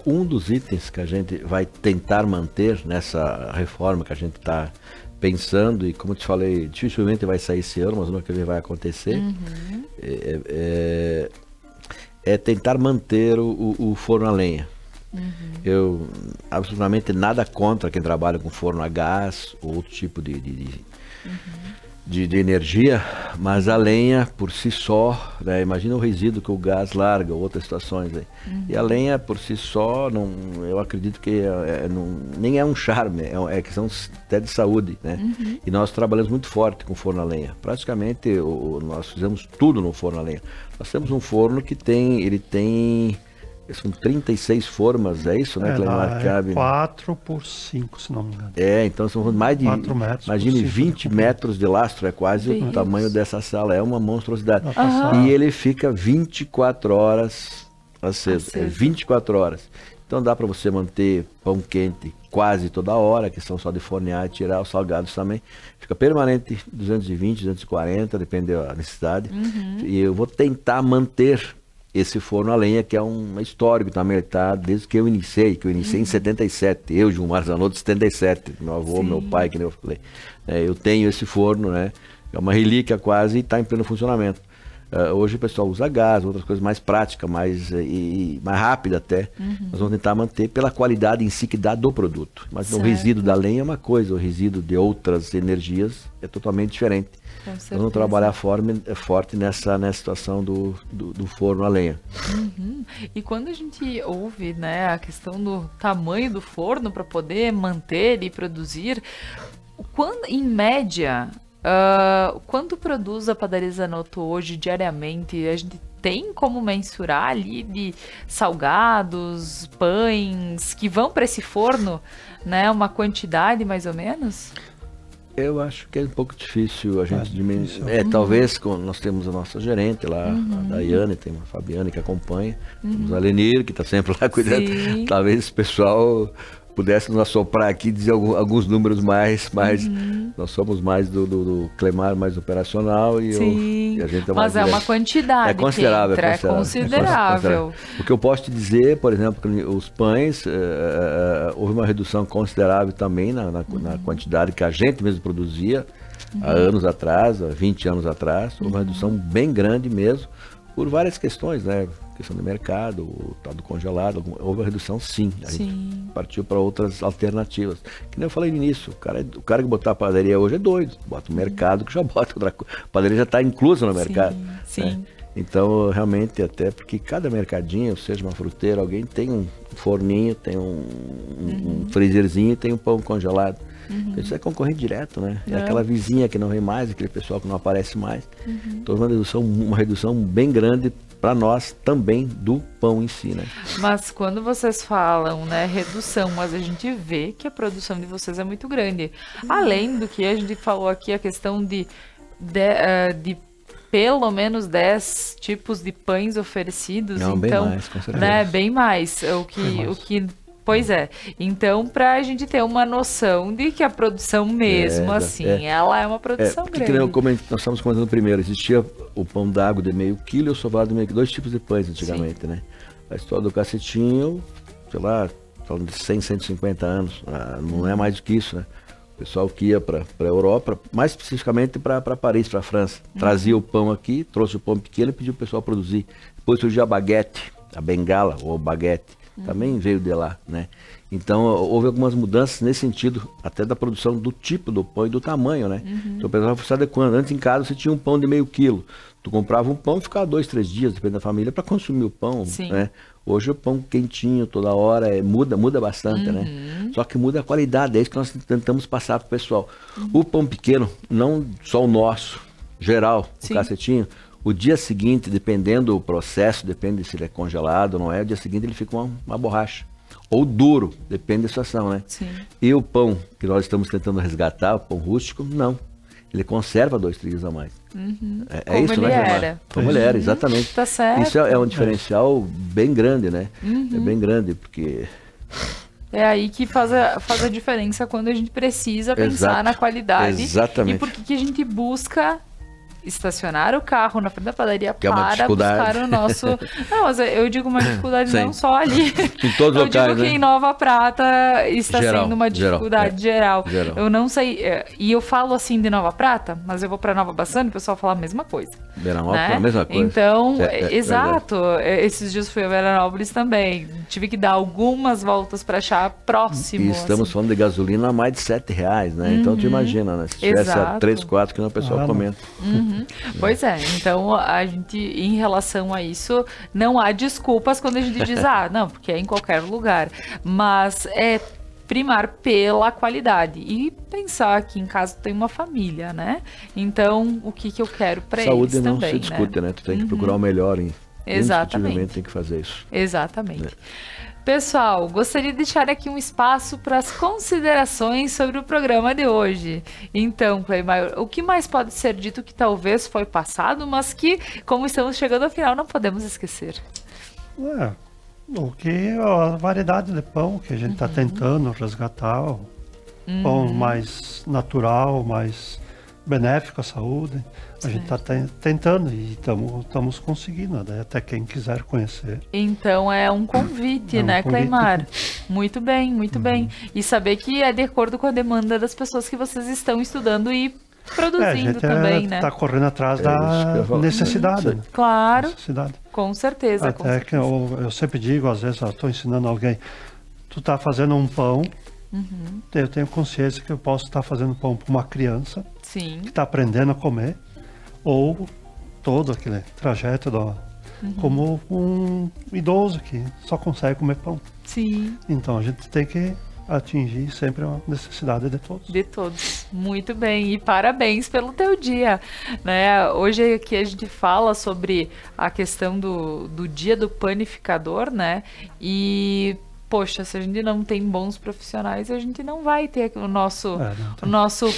Um dos itens que a gente vai tentar manter nessa reforma que a gente está pensando, e como eu te falei, dificilmente vai sair esse ano, mas no que vai acontecer, é tentar manter o forno a lenha. Eu absolutamente nada contra quem trabalha com forno a gás ou outro tipo de energia, mas a lenha por si só, né, imagina o resíduo que o gás larga, outras situações aí. E a lenha por si só, não, eu acredito que nem é um charme, é questão até de saúde, né? E nós trabalhamos muito forte com forno a lenha. Praticamente nós fizemos tudo no forno a lenha. Nós temos um forno que tem são 36 formas, é isso, né, Cleimar? Cabe 4 por 5, se não me engano. Então são mais de 4 metros. Imagine 20 metros de lastro, é quase o tamanho dessa sala, é uma monstruosidade. E ele fica 24 horas aceso. 24 horas. Então dá para você manter pão quente quase toda hora, que são só de fornear e tirar os salgados também. Fica permanente 220, 240, depende da necessidade. E eu vou tentar manter esse forno a lenha, que é um histórico também, está desde que eu iniciei em 77, eu, Gilmar Zanotto, 77, meu avô, meu pai, que nem eu falei. Eu tenho esse forno, né? É uma relíquia quase e está em pleno funcionamento. Hoje o pessoal usa gás, outras coisas mais práticas, mais rápida até. Nós vamos tentar manter pela qualidade em si que dá do produto. Mas o resíduo da lenha é uma coisa, o resíduo de outras energias é totalmente diferente. Nós vamos trabalhar forte nessa situação do forno a lenha. E quando a gente ouve, né, a questão do tamanho do forno para poder manter e produzir, em média, quanto produz a Padaria Zanotto hoje diariamente? A gente tem como mensurar ali de salgados, pães que vão para esse forno, né, uma quantidade mais ou menos? Eu acho que é um pouco difícil a gente diminuir. Talvez nós temos a nossa gerente lá, a Daiane, tem a Fabiane que acompanha, temos a Lenir que está sempre lá cuidando. Talvez esse pessoal pudesse nos assoprar aqui e dizer alguns números mais nós somos mais do Cleimar, mais operacional e a gente mas é uma quantidade considerável, que entra, considerável. O que eu posso te dizer, por exemplo, que os pães, houve uma redução considerável também na quantidade que a gente mesmo produzia há anos atrás, há 20 anos atrás, houve uma redução bem grande mesmo, por várias questões, né? Questão do mercado, o tal do congelado, houve uma redução sim. A gente partiu para outras alternativas. Que nem eu falei no início, o cara que botar a padaria hoje é doido, bota o mercado que já bota outra coisa. A padaria já está inclusa no mercado. Né? Então, realmente, até porque cada mercadinho, seja uma fruteira, alguém tem um forninho, tem um freezerzinho, tem um pão congelado. Isso é concorrente direto, né? É aquela vizinha que não vem mais, aquele pessoal que não aparece mais. Então, uma redução bem grande para nós também do pão em si, né? Mas quando vocês falam, né, redução, mas a gente vê que a produção de vocês é muito grande. Além do que a gente falou aqui, a questão de pelo menos 10 tipos de pães oferecidos. Não, então, bem mais, com certeza. Né, bem mais. Pois é. Então, para a gente ter uma noção de que a produção mesmo, ela é uma produção grande. Nós estávamos comentando primeiro, existia o pão d'água de meio quilo e o sovado de meio quilo, 2 tipos de pães antigamente, né? A história do cacetinho, sei lá, falando de 100, 150 anos, não é mais do que isso, né? pessoal que ia para a Europa, mais especificamente para Paris, para a França. Trazia o pão aqui, trouxe o pão pequeno e pediu o pessoal produzir. Depois surgiu a baguete, a bengala ou baguete, também veio de lá, né? Então houve algumas mudanças nesse sentido, até da produção do tipo do pão e do tamanho, né? Então o pessoal foi se adequando. Antes em casa você tinha um pão de meio quilo. Tu comprava um pão e ficava 2, 3 dias, depende da família, para consumir o pão, né? Hoje o pão quentinho toda hora, muda bastante, né? Só que muda a qualidade, é isso que nós tentamos passar pro pessoal. O pão pequeno, não só o nosso, geral, o cacetinho, o dia seguinte, dependendo do processo, depende se ele é congelado ou não é, o dia seguinte ele fica uma borracha. Ou duro, depende da situação, né? E o pão que nós estamos tentando resgatar, o pão rústico, não. Ele conserva 2, 3 dias a mais. É como isso, ele né, era. Como ele era, exatamente. Tá certo. Isso é um diferencial bem grande, né? É bem grande, porque... É aí que faz a diferença quando a gente precisa pensar na qualidade. Exatamente. E por que a gente busca estacionar o carro na frente da padaria que para buscar o nosso... Não, mas eu digo uma dificuldade não só ali. Em todos os locais, digo que em Nova Prata está sendo uma dificuldade geral. Eu não sei... E eu falo assim de Nova Prata, mas eu vou para Nova Bassano e o pessoal fala a mesma coisa. Veranópolis é a mesma coisa. Então, exato. Esses dias fui a Veranópolis também. Tive que dar algumas voltas para achar próximo. E estamos falando de gasolina a mais de R$7, né? Então, tu imagina, né? Se tivesse a 3, 4, que o pessoal comenta. Pois é, então a gente, em relação a isso, não há desculpas quando a gente diz, não, porque é em qualquer lugar, mas é primar pela qualidade e pensar que em casa tem uma família, né? Então, o que eu quero para eles também, saúde não se discute, né? Tu tem que procurar o melhor Exatamente. Tem que fazer isso. Exatamente. Pessoal, gostaria de deixar aqui um espaço para as considerações sobre o programa de hoje. Então, Cleimar, o que mais pode ser dito que talvez foi passado, mas que, como estamos chegando ao final, não podemos esquecer? A variedade de pão que a gente está tentando resgatar, o pão mais natural, mais benéfico à saúde. A gente está tentando e estamos conseguindo, né? Até quem quiser conhecer. Então é um convite, né, Cleimar? Muito bem, muito bem. E saber que é de acordo com a demanda das pessoas que vocês estão estudando e produzindo também, né? Está correndo atrás da necessidade. Né? Claro, necessidade. Com certeza. Até que eu sempre digo, às vezes, estou ensinando alguém, tu está fazendo um pão, eu tenho consciência que eu posso estar fazendo pão para uma criança que está aprendendo a comer, ou todo aquele trajeto como um idoso que só consegue comer pão. Então a gente tem que atingir sempre a necessidade de todos. De todos. Muito bem. E parabéns pelo teu dia. Né? Hoje aqui a gente fala sobre a questão do dia do panificador, né? E... poxa, se a gente não tem bons profissionais, a gente não vai ter o nosso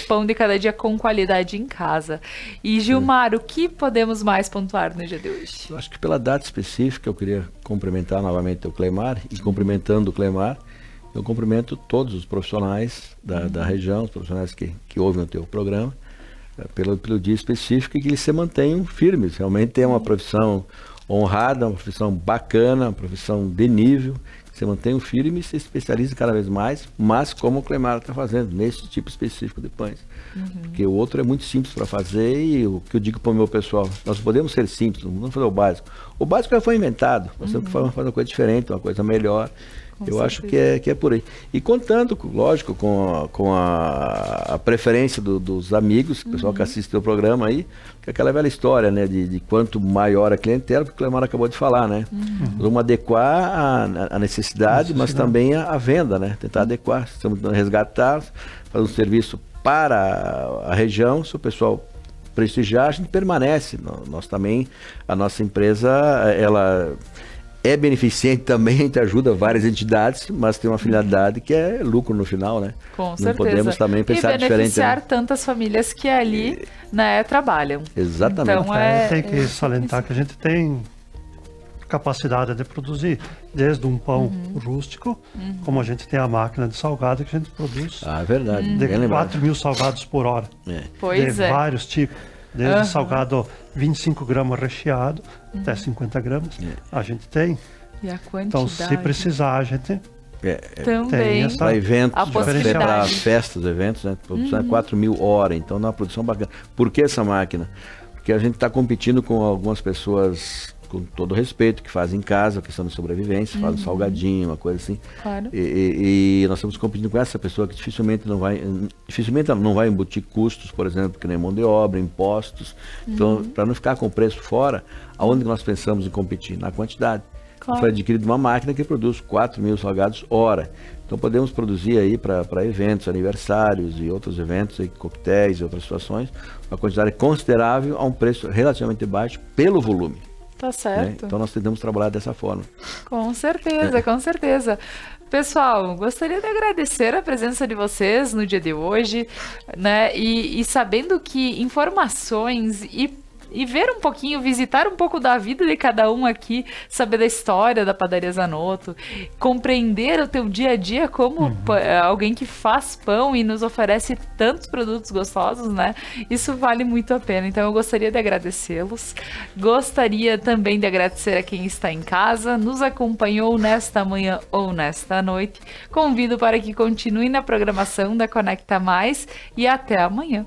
pão de cada dia com qualidade em casa. E Gilmar, o que podemos mais pontuar no dia de hoje? Eu acho que pela data específica eu queria cumprimentar novamente o Cleimar, e cumprimentando o Cleimar, eu cumprimento todos os profissionais da região, os profissionais que ouvem o teu programa, pelo dia específico, e que eles se mantenham firmes. Realmente é uma profissão honrada, uma profissão bacana, uma profissão de nível, se mantenham firmes e se especializem cada vez mais, mas como o Cleimar está fazendo, nesse tipo específico de pães. Porque o outro é muito simples para fazer, e o que eu digo para o meu pessoal, nós podemos ser simples, não vamos fazer o básico. O básico já foi inventado, nós temos que fazer uma coisa diferente, uma coisa melhor. Eu acho que é por aí. E contando, lógico, com a preferência dos amigos, o pessoal que assiste o programa aí, que é aquela velha história, né, de quanto maior a clientela, que o Cleimar acabou de falar, né? Vamos adequar a necessidade, mas também a venda, né? Tentar adequar, estamos tentando resgatar, fazer um serviço para a região, se o pessoal prestigiar, a gente permanece. Nós também, a nossa empresa, ela... é beneficente também, a gente ajuda várias entidades, mas tem uma finalidade que é lucro no final, né? Com certeza. Não podemos também pensar diferente. E beneficiar né? tantas famílias que ali trabalham. Exatamente. Então, tem que salientar que a gente tem capacidade de produzir, desde um pão rústico, como a gente tem a máquina de salgado que a gente produz. Ah, verdade. De 4.000 salgados por hora. Pois de vários tipos. Desde salgado 25 gramas recheado até 50 gramas, a gente tem. E a quantidade. Então, se precisar, a gente Também. Para eventos, A possibilidade. para festas, eventos, né? Produção é 4.000 horas, então é uma produção bacana. Por que essa máquina? Porque a gente está competindo com algumas pessoas, com todo respeito, que fazem em casa, a questão de sobrevivência, fazem salgadinho, uma coisa assim. Claro. E nós estamos competindo com essa pessoa que dificilmente ela não vai embutir custos, por exemplo, que nem mão de obra, impostos. Então, para não ficar com o preço fora, aonde nós pensamos em competir? Na quantidade. Claro. Foi adquirido uma máquina que produz 4.000 salgados hora. Então podemos produzir aí para eventos, aniversários e outros eventos, aí, coquetéis e outras situações, uma quantidade considerável a um preço relativamente baixo pelo volume. Tá certo. Né? Então nós tentamos trabalhar dessa forma. Com certeza, com certeza. Pessoal, gostaria de agradecer a presença de vocês no dia de hoje, né? E sabendo que informações e ver um pouquinho, visitar um pouco da vida de cada um aqui, saber da história da Padaria Zanotto, compreender o teu dia a dia como alguém que faz pão e nos oferece tantos produtos gostosos, né? Isso vale muito a pena. Então eu gostaria de agradecê-los. Gostaria também de agradecer a quem está em casa, nos acompanhou nesta manhã ou nesta noite. Convido para que continue na programação da Conecta Mais e até amanhã.